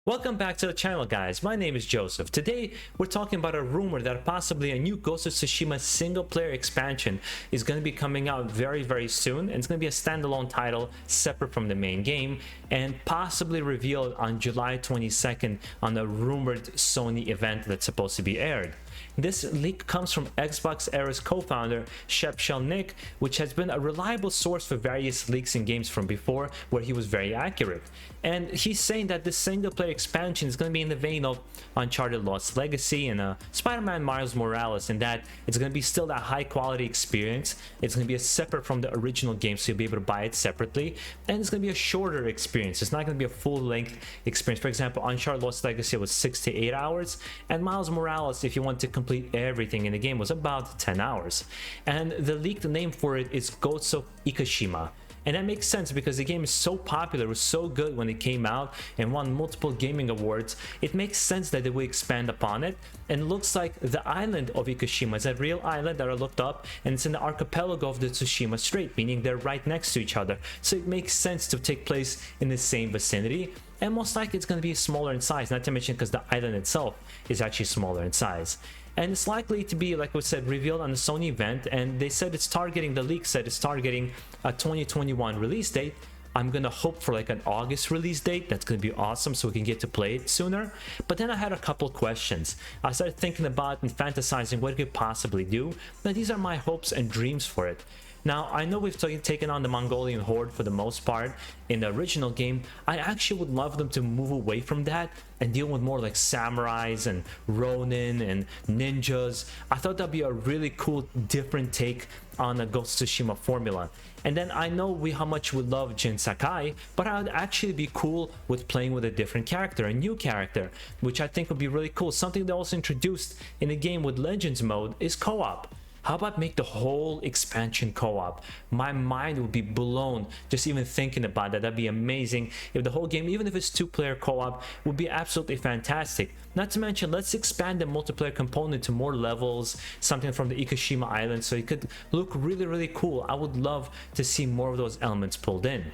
Welcome back to the channel, guys. My name is Joseph. Today we're talking about a rumor that possibly a new Ghost of Tsushima single player expansion is going to be coming out very soon, and it's going to be a standalone title separate from the main game and possibly revealed on July 22nd on a rumored Sony event that's supposed to be aired. This leak comes from Xbox Era's co-founder Shep Shelnick, which has been a reliable source for various leaks in games from before where he was very accurate. And he's saying that this single player expansion is going to be in the vein of Uncharted Lost Legacy and Spider-Man Miles Morales, in that it's going to be still that high quality experience. It's going to be separate from the original game, so you'll be able to buy it separately, and it's going to be a shorter experience. It's not going to be a full-length experience. For example, Uncharted Lost Legacy was 6 to 8 hours, and Miles Morales, if you want to complete everything in the game, was about 10 hours. And the leaked name for it is Ghost of Ikishima. And that makes sense because the game is so popular, it was so good when it came out and won multiple gaming awards. It makes sense that they will expand upon it. And it looks like the island of Ikishima is a real island that I looked up, and it's in the archipelago of the Tsushima Strait, meaning they're right next to each other. So it makes sense to take place in the same vicinity. And most likely it's going to be smaller in size, not to mention because the island itself is actually smaller in size. And it's likely to be, like we said, revealed on the Sony event, and they said it's targeting, the leak said it's targeting a 2021 release date. I'm gonna hope for like an August release date. That's gonna be awesome, so we can get to play it sooner. But then I had a couple questions. I started thinking about and fantasizing what it could possibly do. Now these are my hopes and dreams for it. Now, I know we've taken on the Mongolian horde for the most part in the original game. I actually would love them to move away from that and deal with more like samurais and ronin and ninjas. I thought that'd be a really cool, different take on the Ghost of Tsushima formula. And then I know how much we love Jin Sakai, but I would actually be cool with playing with a different character, a new character, which I think would be really cool. Something they also introduced in the game with Legends mode is co-op. How about make the whole expansion co-op? My mind would be blown just even thinking about that. That'd be amazing. If the whole game, even if it's two-player co-op, would be absolutely fantastic. Not to mention, let's expand the multiplayer component to more levels, something from the Ikishima Island, so it could look really cool. I would love to see more of those elements pulled in.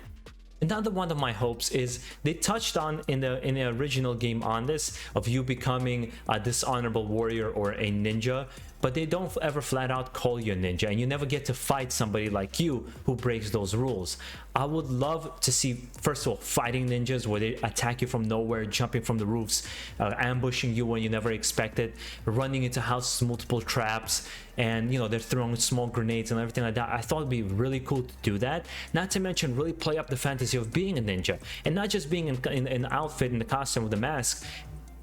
Another one of my hopes is they touched on in the original game on this, of you becoming a dishonorable warrior or a ninja, but they don't ever flat out call you a ninja, and you never get to fight somebody like you who breaks those rules. I would love to see, first of all, fighting ninjas where they attack you from nowhere, jumping from the roofs, ambushing you when you never expect it, running into houses, multiple traps, and you know, they're throwing small grenades and everything like that. I thought it'd be really cool to do that. Not to mention really play up the fantasy of being a ninja, and not just being in an outfit, in the costume with the mask.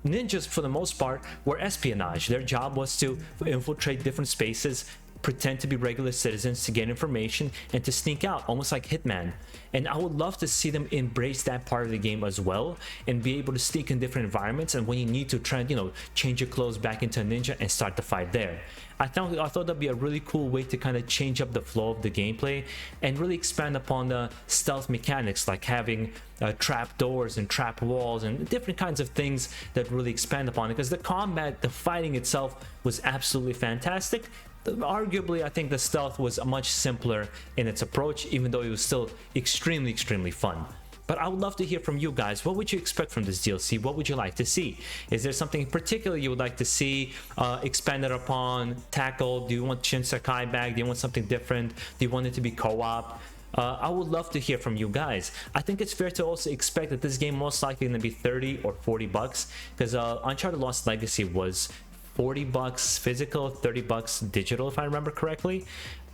Ninjas, for the most part, were espionage. Their job was to infiltrate different spaces, pretend to be regular citizens to get information, and to sneak out, almost like Hitman. And I would love to see them embrace that part of the game as well, and be able to sneak in different environments, and when you need to try and, you know, change your clothes back into a ninja and start the fight there. I thought that'd be a really cool way to kind of change up the flow of the gameplay and really expand upon the stealth mechanics, like having trap doors and trap walls and different kinds of things that really expand upon it, because the combat, the fighting itself was absolutely fantastic. Arguably, I think the stealth was much simpler in its approach, even though it was still extremely fun. But I would love to hear from you guys. What would you expect from this DLC? What would you like to see? Is there something in particular you would like to see expanded upon, tackled? Do you want Shin Sakai back? Do you want something different? Do you want it to be co-op? I would love to hear from you guys. I think it's fair to also expect that this game most likely going to be 30 or 40 bucks, because Uncharted Lost Legacy was 40 bucks physical, 30 bucks digital, if I remember correctly.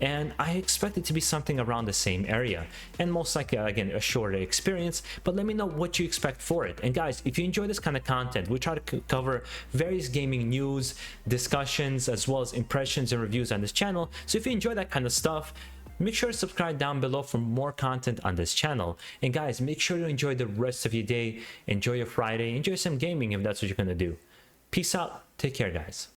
And I expect it to be something around the same area, and most likely, again, a shorter experience. But let me know what you expect for it. And guys, if you enjoy this kind of content, we try to cover various gaming news, discussions, as well as impressions and reviews on this channel. So if you enjoy that kind of stuff, make sure to subscribe down below for more content on this channel. And guys, make sure to enjoy the rest of your day, enjoy your Friday, enjoy some gaming if that's what you're gonna do. Peace out. Take care, guys.